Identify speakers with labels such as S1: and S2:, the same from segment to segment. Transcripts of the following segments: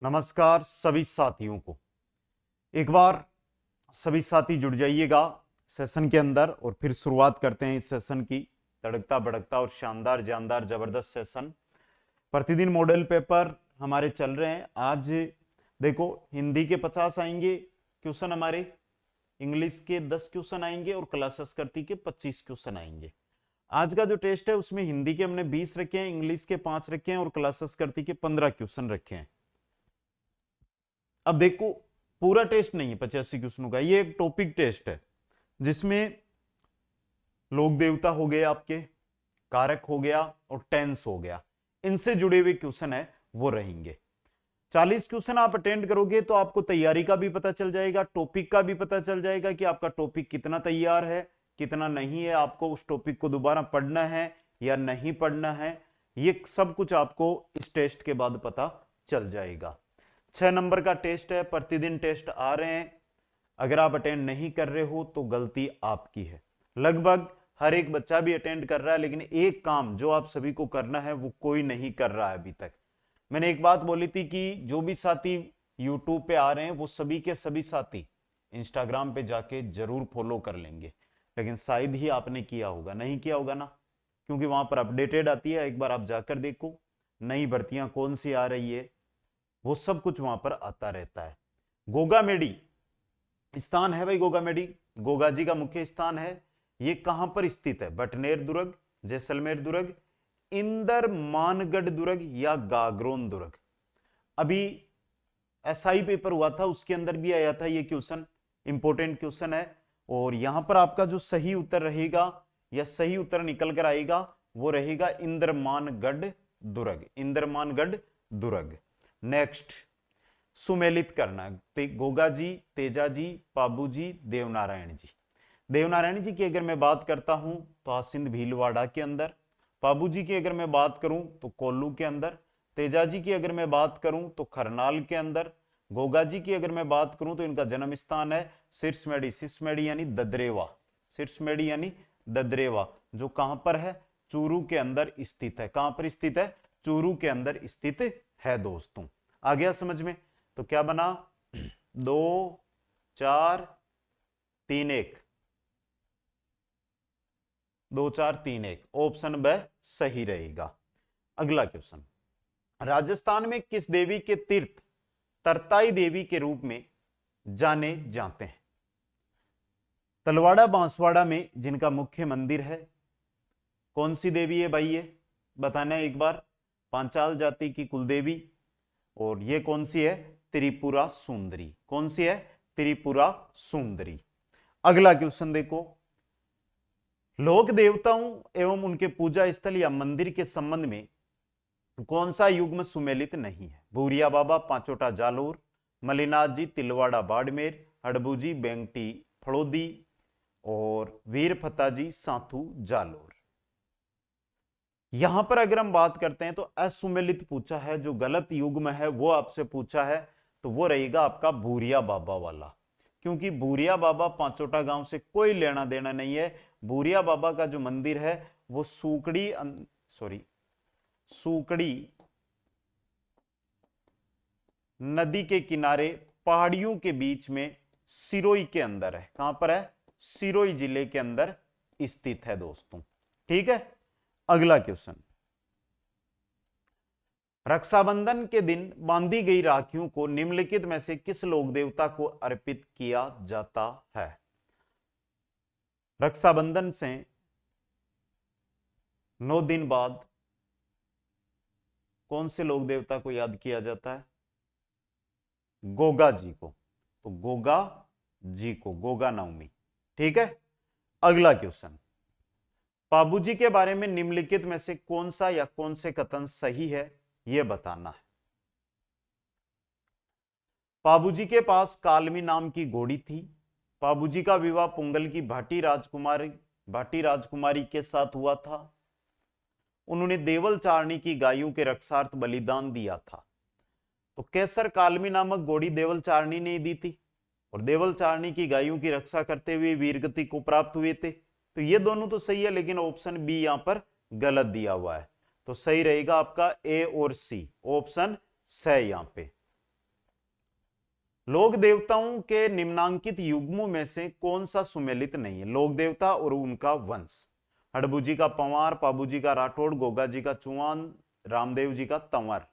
S1: नमस्कार सभी साथियों को। एक बार सभी साथी जुड़ जाइएगा सेशन के अंदर और फिर शुरुआत करते हैं इस सेशन की। तड़कता भड़कता और शानदार जानदार जबरदस्त सेशन। प्रतिदिन मॉडल पेपर हमारे चल रहे हैं। आज देखो हिंदी के 50 आएंगे क्वेश्चन हमारे, इंग्लिश के 10 क्वेश्चन आएंगे और क्लास संस्कृति के 25 क्वेश्चन आएंगे। आज का जो टेस्ट है उसमें हिंदी के हमने 20 रखे हैं, इंग्लिश के 5 रखे हैं और क्लास संस्कृति के 15 क्वेश्चन रखे हैं। अब देखो पूरा टेस्ट नहीं है 85 क्वेश्चनों का, ये एक टॉपिक टेस्ट है जिसमें लोक देवता हो गए, आपके कारक हो गया और टेंस हो गया, इनसे जुड़े हुए क्वेश्चन है वो रहेंगे। 40 क्वेश्चन आप अटेंड करोगे तो आपको तैयारी का भी पता चल जाएगा, टॉपिक का भी पता चल जाएगा कि आपका टॉपिक कितना तैयार है कितना नहीं है, आपको उस टॉपिक को दोबारा पढ़ना है या नहीं पढ़ना है, ये सब कुछ आपको इस टेस्ट के बाद पता चल जाएगा। 6 नंबर का टेस्ट है, प्रतिदिन टेस्ट आ रहे हैं। अगर आप अटेंड नहीं कर रहे हो तो गलती आपकी है। लगभग हर एक बच्चा भी अटेंड कर रहा है, लेकिन एक काम जो आप सभी को करना है वो कोई नहीं कर रहा है अभी तक। मैंने एक बात बोली थी कि जो भी साथी यूट्यूब पे आ रहे हैं वो सभी के सभी साथी इंस्टाग्राम पे जाके जरूर फॉलो कर लेंगे, लेकिन शायद ही आपने किया होगा, नहीं किया होगा ना, क्योंकि वहां पर अपडेटेड आती है। एक बार आप जाकर देखो नई भर्तियां कौन सी आ रही है, वो सब कुछ वहां पर आता रहता है। गोगामेडी स्थान है भाई, गोगामेडी गोगा जी का मुख्य स्थान है। ये कहां पर स्थित है? बटनेर दुर्ग, जैसलमेर दुर्ग, इंदर मानगढ़ दुर्ग या गागरोन दुर्ग। अभी एसआई पेपर हुआ था उसके अंदर भी आया था ये क्वेश्चन, इंपॉर्टेंट क्वेश्चन है। और यहां पर आपका जो सही उत्तर रहेगा या सही उत्तर निकल कर आएगा वो रहेगा इंद्रमानगढ़ दुर्ग, इंद्रमानगढ़ दुर्ग। नेक्स्ट, सुमेलित करना। गोगा जी, तेजा जी, पाबू जी, देवनारायण जी। देवनारायण जी की अगर मैं बात करता हूं तो आसिंद भीलवाड़ा के अंदर, पाबू जी की अगर मैं बात करूं तो कोल्लू के अंदर, तेजा जी की अगर मैं बात करूं तो खरनाल के अंदर, गोगा जी की अगर मैं बात करूं तो इनका जन्म स्थान है सिरसमेड़ी, सिरसमेड़ी यानी ददरेवा, सिरसमेड़ी यानी ददरेवा, जो कहां पर है? चूरू के अंदर स्थित है। कहां पर स्थित है? चूरू के अंदर स्थित है दोस्तों। आ गया समझ में? तो क्या बना? 2 4 3 1, 2 4 3 1, ऑप्शन ब सही रहेगा। अगला क्वेश्चन, राजस्थान में किस देवी के तीर्थ तरताई देवी के रूप में जाने जाते हैं? तलवाड़ा बांसवाड़ा में जिनका मुख्य मंदिर है, कौन सी देवी है भाई? ये बताना एक बार। पांचाल जाति की कुलदेवी, और ये कौन सी है? त्रिपुरा सुंदरी। कौन सी है? त्रिपुरा सुंदरी। अगला क्वेश्चन देखो, लोक देवताओं एवं उनके पूजा स्थल या मंदिर के संबंध में कौन सा युग्म सुमेलित नहीं है? भूरिया बाबा पांचोटा जालोर, मलिनाथ जी तिलवाड़ा बाड़मेर, हड़बू जी बेंगटी फड़ोदी और वीर फता जी साथू जालोर। यहां पर अगर हम बात करते हैं तो असुमेलित पूछा है, जो गलत युग्म है वो आपसे पूछा है, तो वो रहेगा आपका भूरिया बाबा वाला, क्योंकि भूरिया बाबा पांचोटा गांव से कोई लेना देना नहीं है। भूरिया बाबा का जो मंदिर है वो सूकड़ी नदी के किनारे पहाड़ियों के बीच में सिरोई के अंदर है। कहां पर है? सिरोई जिले के अंदर स्थित है दोस्तों। ठीक है, अगला क्वेश्चन, रक्षाबंधन के दिन बांधी गई राखियों को निम्नलिखित में से किस लोक देवता को अर्पित किया जाता है? रक्षाबंधन से 9 दिन बाद कौन से लोक देवता को याद किया जाता है? गोगा जी को, तो गोगा जी को, गोगा नवमी। ठीक है, अगला क्वेश्चन, पाबूजी के बारे में निम्नलिखित में से कौन सा या कौन से कथन सही है यह बताना है। पाबूजी के पास कालमी नाम की घोड़ी थी। पाबूजी का विवाह पुंगल की भाटी राजकुमारी के साथ हुआ था। उन्होंने देवल चारणी की गायों के रक्षार्थ बलिदान दिया था। तो केसर कालमी नामक घोड़ी देवल चारणी ने दी थी और देवल चारणी की गायों की रक्षा करते हुए वीरगति को प्राप्त हुए थे। तो ये दोनों तो सही है, लेकिन ऑप्शन बी यहां पर गलत दिया हुआ है। तो सही रहेगा आपका ए और सी, ऑप्शन स यहां पे। लोक देवताओं के निम्नांकित युग्मों में से कौन सा सुमेलित नहीं है? लोक देवता और उनका वंश। हड़बू जी का पंवार, पाबू जी का राठौड़, गोगा जी का चौहान, रामदेव जी का तंवर।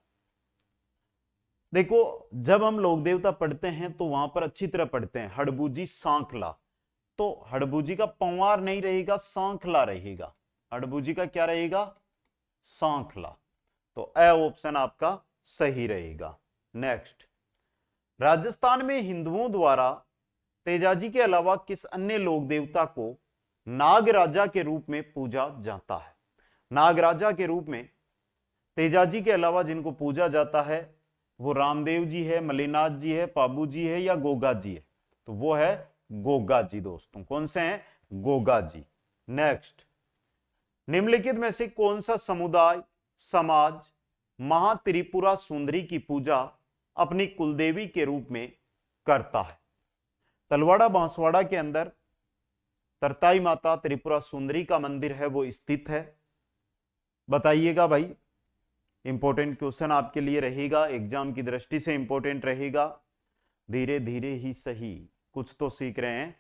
S1: देखो, जब हम लोक देवता पढ़ते हैं तो वहां पर अच्छी तरह पढ़ते हैं हड़बू जी सांखला, तो हड़बू जी का पंवार नहीं रहेगा, सांखला रहेगा। हड़बू जी का क्या रहेगा? सांखला। तो ए ऑप्शन आपका सही रहेगा। नेक्स्ट, राजस्थान में हिंदुओं द्वारा तेजाजी के अलावा किस अन्य लोक देवता को नागराजा के रूप में पूजा जाता है? नागराजा के रूप में तेजाजी के अलावा जिनको पूजा जाता है वो रामदेव जी है, मलिनाथ जी है, पाबू जी है या गोगा जी है? तो वो है गोगा जी दोस्तों। कौन से हैं? गोगा जी। नेक्स्ट, निम्नलिखित में से कौन सा समुदाय समाज महात्रिपुरा सुंदरी की पूजा अपनी कुलदेवी के रूप में करता है? तलवाड़ा बांसवाड़ा के अंदर तरताई माता त्रिपुरा सुंदरी का मंदिर है, वो स्थित है। बताइएगा भाई, इंपॉर्टेंट क्वेश्चन आपके लिए रहेगा, एग्जाम की दृष्टि से इंपॉर्टेंट रहेगा। धीरे धीरे ही सही, कुछ तो सीख रहे हैं।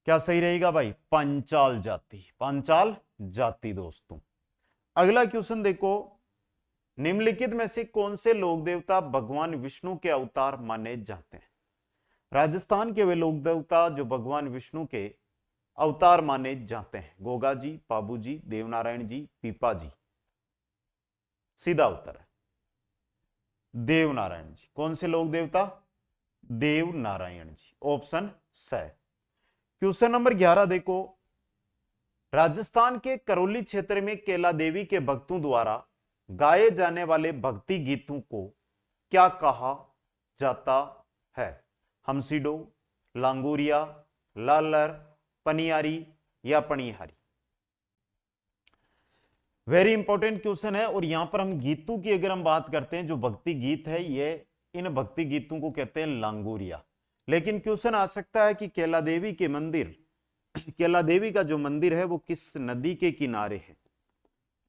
S1: क्या सही रहेगा भाई? पांचाल जाति, पांचाल जाति दोस्तों। अगला क्वेश्चन देखो, निम्नलिखित में से कौन से लोक देवता भगवान विष्णु के अवतार माने जाते हैं? राजस्थान के वे लोक देवता जो भगवान विष्णु के अवतार माने जाते हैं। गोगा जी, पाबू जी, देवनारायण जी, पीपा जी। सीधा उत्तर है देवनारायण जी। कौन से लोक देवता? देवनारायण जी, ऑप्शन स। क्वेश्चन नंबर 11 देखो, राजस्थान के करौली क्षेत्र में केला देवी के भक्तों द्वारा गाए जाने वाले भक्ति गीतों को क्या कहा जाता है? हमसीडो, लांगूरिया, लालर, पनियारी या पनिहारी? वेरी इंपॉर्टेंट क्वेश्चन है। और यहां पर हम गीतों की अगर हम बात करते हैं, जो भक्ति गीत है, ये इन भक्ति गीतों को कहते हैं लांगूरिया। लेकिन क्वेश्चन आ सकता है कि केला देवी के मंदिर, केला देवी का जो मंदिर है वो किस नदी के किनारे है?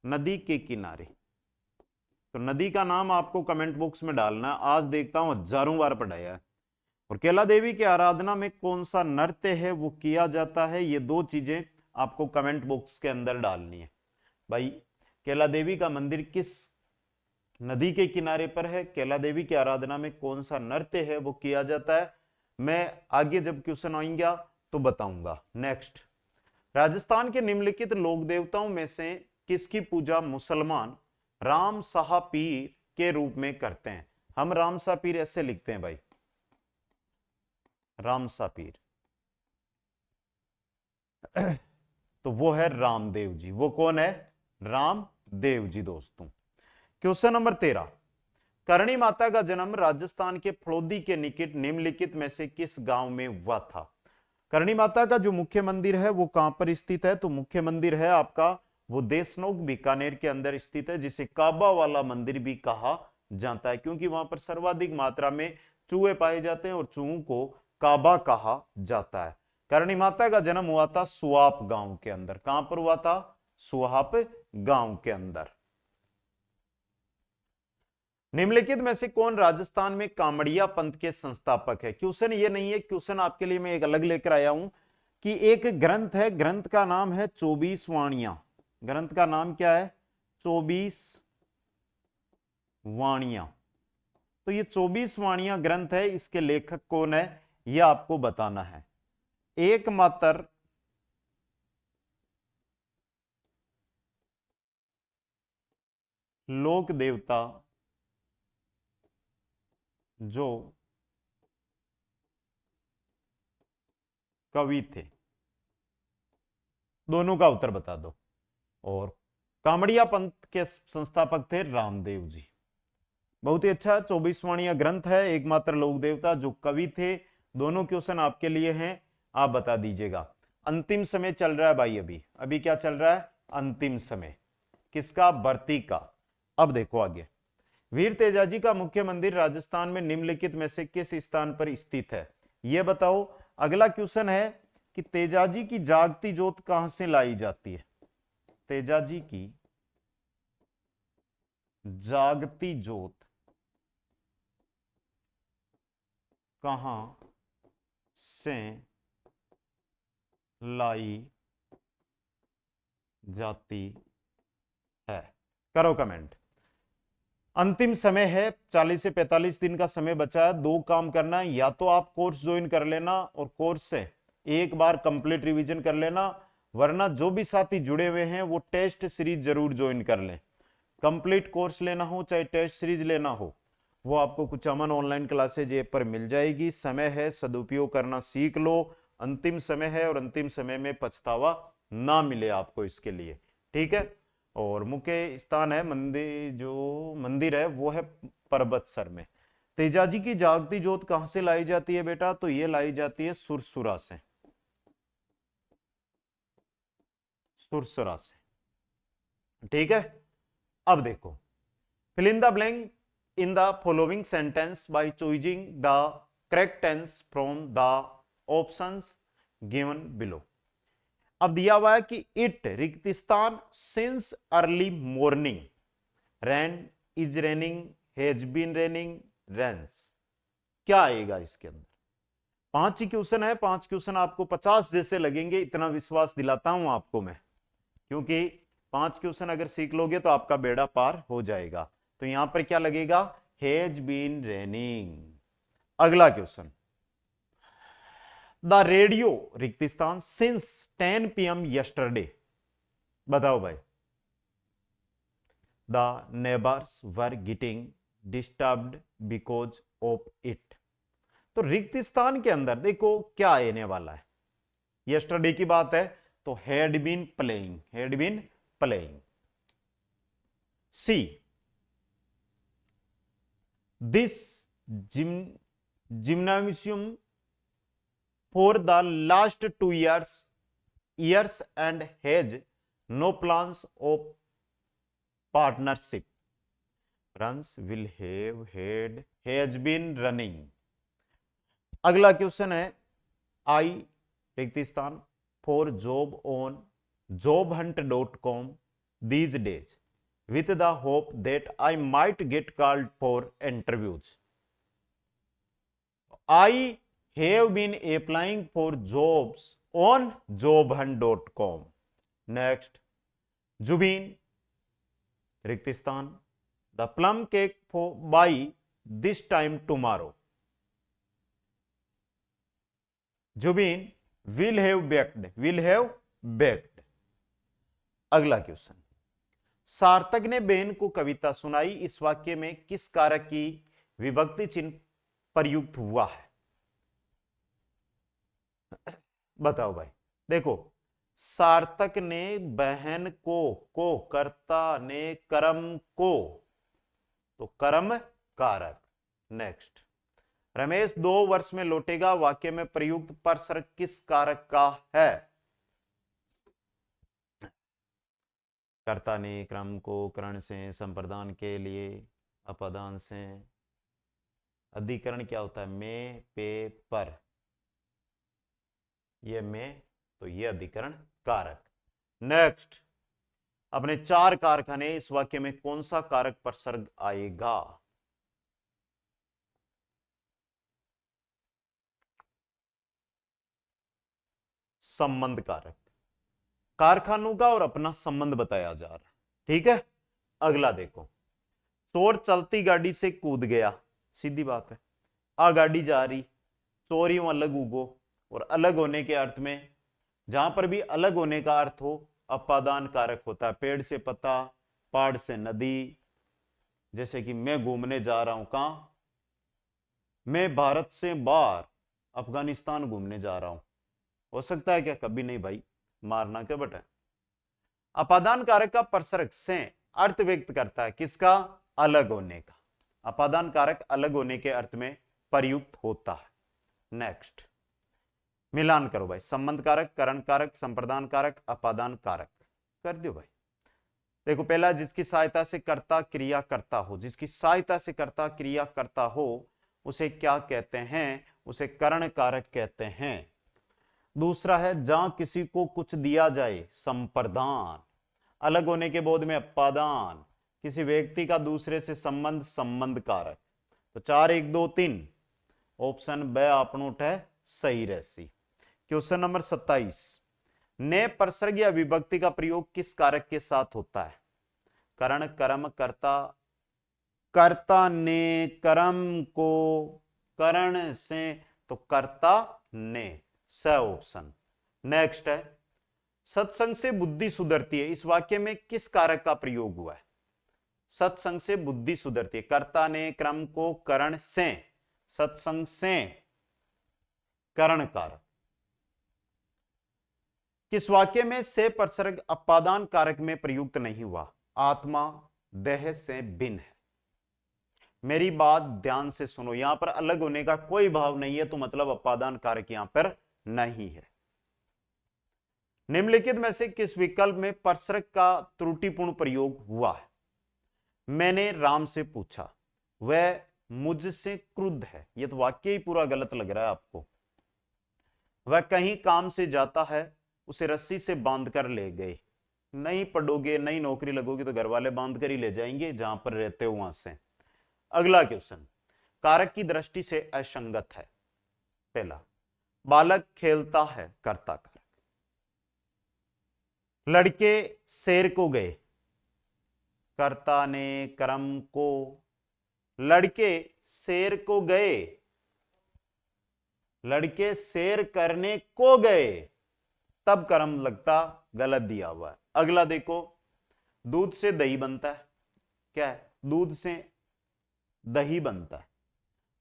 S1: नदी के किनारे। तो नदी का नाम आपको कमेंट बॉक्स में डालना। आज देखता हूं हजारों बार पढ़ाया है। और केला देवी की आराधना में कौन सा नृत्य है वो किया जाता है? ये दो चीजें आपको कमेंट बॉक्स के अंदर डालनी है भाई। केला देवी का मंदिर किस नदी के किनारे पर है? केला देवी की आराधना में कौन सा नृत्य है वो किया जाता है? मैं आगे जब क्वेश्चन आएंगे तो बताऊंगा। नेक्स्ट, राजस्थान के निम्नलिखित लोक देवताओं में से किसकी पूजा मुसलमान राम शाह पीर के रूप में करते हैं? हम राम शाह पीर ऐसे लिखते हैं भाई, राम शाह पीर। तो वो है रामदेव जी। वो कौन है? रामदेव जी दोस्तों। क्वेश्चन नंबर 13, करणी माता का जन्म राजस्थान के फड़ौदी के निकट निम्नलिखित में से किस गांव में हुआ था? करणी माता का जो मुख्य मंदिर है वो कहां पर स्थित है? तो मुख्य मंदिर है आपका वो देशनोक बीकानेर के अंदर स्थित है, जिसे काबा वाला मंदिर भी कहा जाता है, क्योंकि वहां पर सर्वाधिक मात्रा में चूहे पाए जाते हैं और चूहों को काबा कहा जाता है। करणी माता का जन्म हुआ था सुहाप गांव के अंदर। कहां पर हुआ था? सुहाप गांव के अंदर। निम्नलिखित में से कौन राजस्थान में कामड़िया पंथ के संस्थापक है? क्वेश्चन ये नहीं है, क्वेश्चन आपके लिए मैं एक अलग लेकर आया हूं कि एक ग्रंथ है, ग्रंथ का नाम है 24 वाणियां। ग्रंथ का नाम क्या है? 24 वाणियां। तो ये 24 वाणियां ग्रंथ है, इसके लेखक कौन है यह आपको बताना है। एकमात्र लोक देवता जो कवि थे, दोनों का उत्तर बता दो। और कामड़िया पंथ के संस्थापक थे रामदेव जी। बहुत ही अच्छा। 24 वाणियां ग्रंथ है, एकमात्र लोक देवता जो कवि थे। दोनों क्वेश्चन आपके लिए हैं, आप बता दीजिएगा। अंतिम समय चल रहा है भाई, अभी अभी क्या चल रहा है? अंतिम समय। किसका? भर्ती का। अब देखो आगे, वीर तेजाजी का मुख्य मंदिर राजस्थान में निम्नलिखित में से किस स्थान पर स्थित है? यह बताओ। अगला क्वेश्चन है कि तेजाजी की जागती ज्योत कहां से लाई जाती है? तेजाजी की जागती ज्योत कहां से लाई जाती है? करो कमेंट। अंतिम समय है, 40 से 45 दिन का समय बचा है। दो काम करना है, या तो आप कोर्स ज्वाइन कर लेना और कोर्स से एक बार कंप्लीट रिवीजन कर लेना, वरना जो भी साथी जुड़े हुए हैं वो टेस्ट सीरीज जरूर ज्वाइन कर लें। कंप्लीट कोर्स लेना हो चाहे टेस्ट सीरीज लेना हो, वो आपको कुचामन ऑनलाइन क्लासेज ऐप पर मिल जाएगी। समय है, सदुपयोग करना सीख लो। अंतिम समय है और अंतिम समय में पछतावा ना मिले आपको इसके लिए, ठीक है। और मुख्य स्थान है मंदिर, जो मंदिर है वो है परबतसर में। तेजाजी की जागती जोत कहां से लाई जाती है बेटा? तो ये लाई जाती है सुरसुरा से, सुरसुरा से, ठीक है। अब देखो, fill in the blank in the following sentence by choosing the correct tense from the options given below। अब दिया हुआ है कि इट रिक्त स्थान since early morning, rain is raining, has been raining, rains. क्या आएगा इसके अंदर? 5 ही क्वेश्चन है, 5 क्वेश्चन आपको 50 जैसे लगेंगे, इतना विश्वास दिलाता हूं आपको मैं, क्योंकि 5 क्वेश्चन अगर सीख लोगे तो आपका बेड़ा पार हो जाएगा। तो यहां पर क्या लगेगा? Has been raining. अगला क्वेश्चन, द रेडियो रिक्त स्थान सिंस 10 PM यस्टरडे। बताओ भाई। The neighbours were getting disturbed because of it. तो रिक्त स्थान के अंदर देखो क्या आने वाला है। यस्टरडे की बात है तो had been playing, had been playing. See, this gymnasium for the last 2 years and has no plans of partnership, runs, will have, had, has been running। अगला क्वेश्चन है, आई रिक्त स्थान for job on jobhunt.com these days with the hope that I might get called for interviews। I have been applying for jobs on jobhunt.com। next, Zubin रिक्त स्थान the plum cake for by this time tomorrow. Zubin will have baked, will have baked. अगला question, Sarthak ने Ben को कविता सुनाई, इस वाक्य में किस कारक की विभक्ति चिन्ह प्रयुक्त हुआ है? बताओ भाई। देखो, सार्थक ने बहन को कर्ता ने कर्म को, तो कर्म कारक। नेक्स्ट, रमेश 2 वर्ष में लौटेगा, वाक्य में प्रयुक्त परसर्ग किस कारक का है? कर्ता ने क्रम को, करण से, संप्रदान के लिए, अपदान से। अधिकरण क्या होता है? में, पे, पर। ये में, तो ये अधिकरण कारक। नेक्स्ट, अपने 4 कारखाने, इस वाक्य में कौन सा कारक प्रसर्ग आएगा? संबंध कारक। कारखानों का और अपना संबंध बताया जा रहा है, ठीक है। अगला देखो, चोर चलती गाड़ी से कूद गया, सीधी बात है। आ गाड़ी जा रही, चोरियों अलग उगो, और अलग होने के अर्थ में, जहां पर भी अलग होने का अर्थ हो, अपादान कारक होता है। पेड़ से पत्ता, पहाड़ से नदी। जैसे कि मैं घूमने जा रहा हूं, कहां? मैं भारत से बाहर अफगानिस्तान घूमने जा रहा हूं। हो सकता है क्या? कभी नहीं भाई, मारना क्या बटा। अपादान कारक का प्रसर्ग से अर्थ व्यक्त करता है, किसका? अलग होने का। अपादान कारक अलग होने के अर्थ में प्रयुक्त होता है। नेक्स्ट, मिलान करो भाई। संबंध कारक, करण कारक, संप्रदान कारक, अपादान कारक कर दो भाई। देखो, पहला, जिसकी सहायता से कर्ता क्रिया करता हो, जिसकी सहायता से कर्ता क्रिया करता हो उसे क्या कहते हैं? उसे करण कारक कहते हैं। दूसरा है, जहां किसी को कुछ दिया जाए, संप्रदान। अलग होने के बोध में अपादान। किसी व्यक्ति का दूसरे से संबंध, संबंध कारक। तो 4 1 2 3 ऑप्शन ब आपनोट है सही रहसी। क्वेश्चन नंबर 27, ने परसर्ग या विभक्ति का प्रयोग किस कारक के साथ होता है? करण, कर्म, कर्ता। कर्ता ने कर्म को करण से, तो कर्ता ने, स ऑप्शन। नेक्स्ट है, सत्संग से बुद्धि सुधरती है, इस वाक्य में किस कारक का प्रयोग हुआ है? सत्संग से बुद्धि सुधरती है, कर्ता ने क्रम को करण से, सत्संग से करण कारक। किस वाक्य में से परसर्ग अपादान कारक में प्रयुक्त नहीं हुआ? आत्मा देह से भिन्न है। मेरी बात ध्यान से सुनो, यहां पर अलग होने का कोई भाव नहीं है, तो मतलब अपादान कारक यहां पर नहीं है। निम्नलिखित में से किस विकल्प में परसर्ग का त्रुटिपूर्ण प्रयोग हुआ है? मैंने राम से पूछा, वह मुझसे क्रुद्ध है, यह तो वाक्य ही पूरा गलत लग रहा है आपको। वह कहीं काम से जाता है, उसे रस्सी से बांध कर ले गए। नहीं पढ़ोगे, नहीं नौकरी लगोगी तो घर वाले बांध कर ही ले जाएंगे जहां पर रहते हो वहां से। अगला क्वेश्चन, कारक की दृष्टि से असंगत है। पहला, बालक खेलता है, कर्ता कारक। लड़के शेर को गए, कर्ता ने कर्म को, लड़के शेर को गए, लड़के शेर करने को गए, तब कर्म लगता, गलत दिया हुआ है। अगला देखो, दूध से दही बनता है, क्या है? दूध से दही बनता है,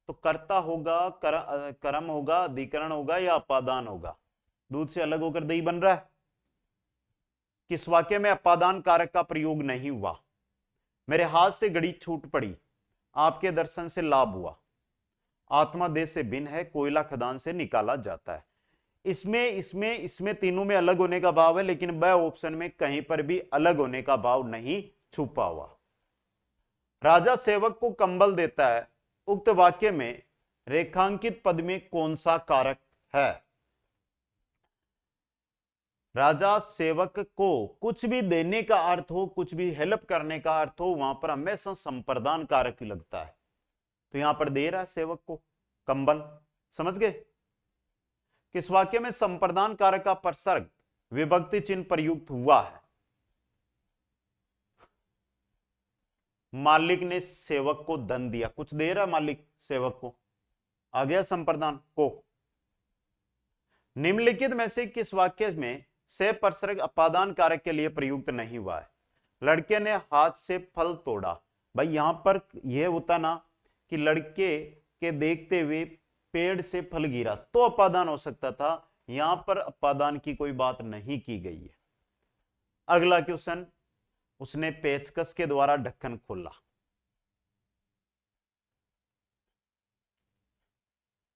S1: तो कर्ता होगा, कर्म होगा, अधिकरण होगा या अपादान होगा? दूध से अलग होकर दही बन रहा है। किस वाक्य में अपादान कारक का प्रयोग नहीं हुआ? मेरे हाथ से घड़ी छूट पड़ी, आपके दर्शन से लाभ हुआ। आत्मा देह से भिन्न है, कोयला खदान से निकाला जाता है। इसमें तीनों में अलग होने का भाव है, लेकिन ब ऑप्शन में कहीं पर भी अलग होने का भाव नहीं छुपा हुआ। राजा सेवक को कंबल देता है, उक्त वाक्य में रेखांकित पद में कौन सा कारक है? राजा सेवक को कुछ भी देने का अर्थ हो, कुछ भी हेल्प करने का अर्थ हो, वहां पर हमेशा संप्रदान कारक लगता है। तो यहां पर दे रहा है सेवक को कंबल, समझ गए? किस वाक्य में संप्रदान कारक का परसर्ग विभक्ति चिन्ह प्रयुक्त हुआ है? मालिक ने सेवक को धन दिया, कुछ दे रहा मालिक सेवक को, आ गया संप्रदान को। निम्नलिखित में से किस वाक्य में से परसर्ग अपादान कारक के लिए प्रयुक्त नहीं हुआ है? लड़के ने हाथ से फल तोड़ा। भाई यहां पर यह होता ना कि लड़के के देखते हुए पेड़ से फल गिरा तो अपादान हो सकता था, यहां पर अपादान की कोई बात नहीं की गई है। अगला क्वेश्चन, उसने पेचकस के द्वारा ढक्कन खोला।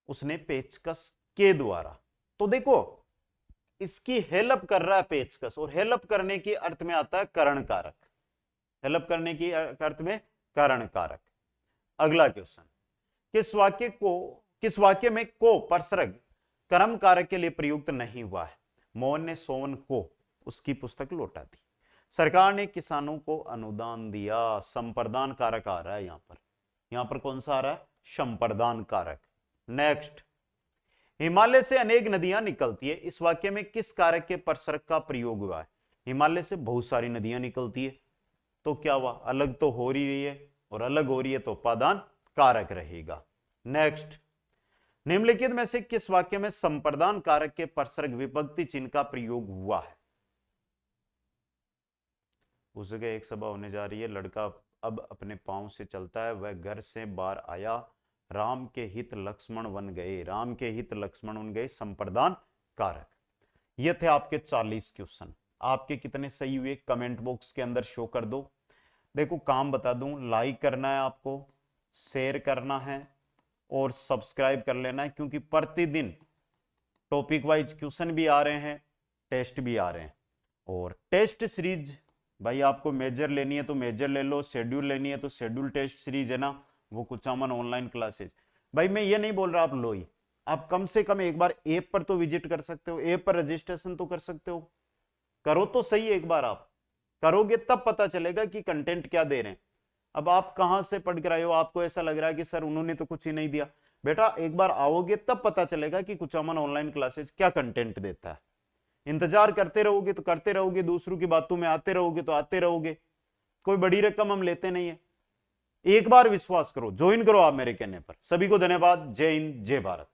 S1: उसने पेचकस के द्वारा, तो देखो इसकी हेल्प कर रहा है पेचकस, और हेल्प करने के अर्थ में आता है करण कारक, हेल्प करने की अर्थ में करण कारक। अगला क्वेश्चन, किस वाक्य में को परसर्ग कर्म कारक के लिए प्रयुक्त नहीं हुआ है? मोहन ने सोवन को उसकी पुस्तक लौटा दी। सरकार ने किसानों को अनुदान दिया, संप्रदान कारक आ रहा है यहां पर कौन सा आ रहा है? संप्रदान कारक। नेक्स्ट, हिमालय से अनेक नदियां निकलती है, इस वाक्य में किस कारक के परसर्ग का प्रयोग हुआ है? हिमालय से बहुत सारी नदियां निकलती है, तो क्या हुआ? अलग तो हो रही है, और अलग हो रही है तो उपादान कारक रहेगा। नेक्स्ट, निम्नलिखित में से किस वाक्य में संप्रदान कारक के परसर्ग विभक्ति चिन्ह का प्रयोग हुआ है? उस जगह एक सभा होने जा रही है, लड़का अब अपने पांव से चलता है, वह घर से बाहर आया, राम के हित लक्ष्मण बन गए, राम के हित लक्ष्मण बन गए, संप्रदान कारक। ये थे आपके 40 क्वेश्चन। आपके कितने सही हुए कमेंट बॉक्स के अंदर शो कर दो। देखो काम बता दूं, लाइक करना है आपको, शेयर करना है और सब्सक्राइब कर लेना है, क्योंकि प्रतिदिन टॉपिक वाइज क्वेश्चन भी आ रहे हैं, टेस्ट भी आ रहे हैं। और टेस्ट सीरीज भाई आपको मेजर लेनी है तो मेजर ले लो, शेड्यूल लेनी है तो शेड्यूल टेस्ट सीरीज है ना, वो कुचामन ऑनलाइन क्लासेज। भाई मैं ये नहीं बोल रहा आप लो ही, आप कम से कम एक बार ऐप पर तो विजिट कर सकते हो, ऐप पर रजिस्ट्रेशन तो कर सकते हो, करो तो सही, एक बार आप करोगे तब पता चलेगा कि कंटेंट क्या दे रहे हैं। अब आप कहां से पढ़ कर आए हो, आपको ऐसा लग रहा है कि सर उन्होंने तो कुछ ही नहीं दिया। बेटा एक बार आओगे तब पता चलेगा कि कुचामन ऑनलाइन क्लासेस क्या कंटेंट देता है। इंतजार करते रहोगे तो करते रहोगे, दूसरों की बातों में आते रहोगे तो आते रहोगे। कोई बड़ी रकम हम लेते नहीं है। एक बार विश्वास करो, ज्वाइन करो आप मेरे कहने पर। सभी को धन्यवाद। जय हिंद, जय भारत।